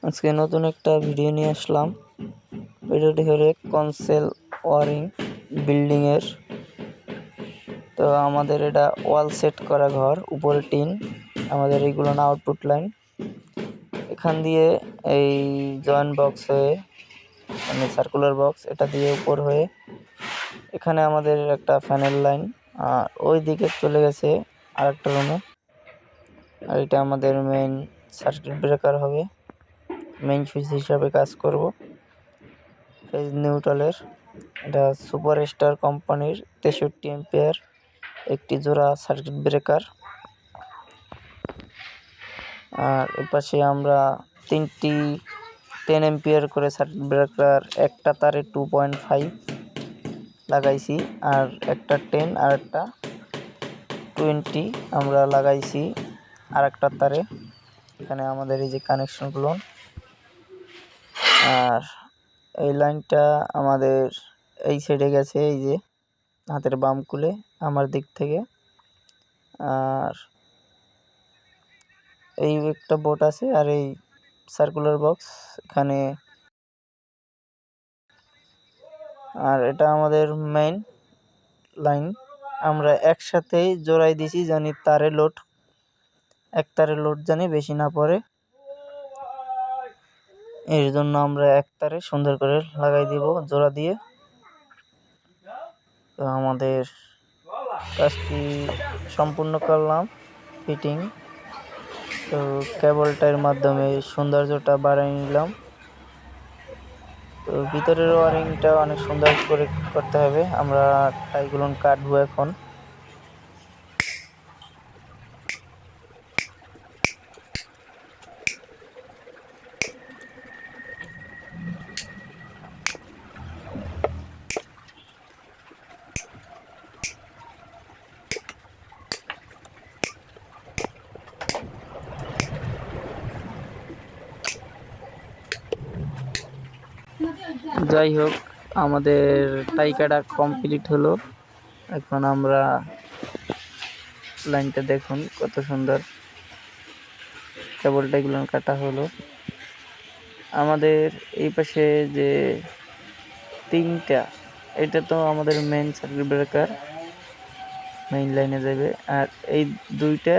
আজকে নতুন একটা ভিডিও নিয়ে আসলাম। ভিডিওটি হলো কনসেল ওয়ারিং বিল্ডিং এর। তো আমাদের এটা ওয়াল সেট করা ঘর, উপরে টিন, আমাদের এইগুলো না আউটপুট লাইন। এখান দিয়ে এই জয়েন্ট বক্স হয়ে, মানে সার্কুলার বক্স, এটা দিয়ে উপর হয়ে এখানে আমাদের একটা ফ্যানের লাইন, আর ওই দিকে চলে গেছে আরেকটা রুমে। আর এটা আমাদের মেইন সার্কিট ব্রেকার হবে, মেইন সুইচ হিসাবে কাজ করব। ফেজ নিউট্রালের এটা সুপার স্টার কোম্পানির 63 এম্পিয়ার একটি জোড়া সার্কিট ব্রেকার। আর এপাশে আমরা 3টি 10 এম্পিয়ার করে সার্কিট ব্রেকার, একটা তারে 2.5 লাগাইছি, আর একটা 10 আর একটা 20 আমরা লাগাইছি আর একটা তারে। এখানে আমাদের এই যে কানেকশনগুলো, আর এই লাইনটা আমাদের এই সাইডে গেছে, এই যে হাতের বাম কুলে আমার দিক থেকে। আর এই একটা বোর্ড আছে, আর এই সার্কুলার বক্স এখানে। আর এটা আমাদের মেইন লাইন, আমরা একসাথেই জোড়াই দিছি জানি এক তারে লোড জানি বেশি না পড়ে, এর জন্য আমরা এক তারে সুন্দর করে লাগাই দিব জোড়া দিয়ে। তো আমাদের কাজটি সম্পূর্ণ করলাম ফিটিং। তো কেবলটার মাধ্যমে সৌন্দর্যটা বাড়াই নিলাম। তো ভিতরের ওয়ারিংটা অনেক সুন্দর করে করতে হবে, আমরা টাইগুলো কাটবো এখন। যাই হোক, আমাদের টাই কাটা কমপ্লিট হলো। এখন আমরা লাইনটা দেখুন কত সুন্দর কেবল টাইগুলো কাটা হলো। আমাদের এই পাশে যে 3টা, এটা তো আমাদের মেইন সার্কিট ব্রেকার, মেইন লাইনে যাবে। আর এই 2টা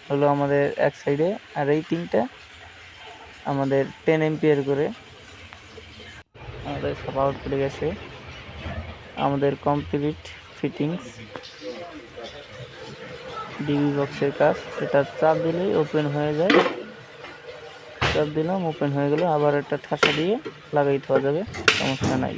হলো আমাদের এক সাইডে, আর এই 3টা আমাদের 10 এম্পিয়ার করে আমাদের সব আউট করে গেছে। আমাদের কমপ্লিট ফিটিংস ডিবি বক্সের কাজ। এটা চাপ দিলেই ওপেন হয়ে যায়, চাপ দিলাম ওপেন হয়ে গেল, আবার একটা ঠাসা দিয়ে লাগাই দেওয়া যাবে, সমস্যা নাই।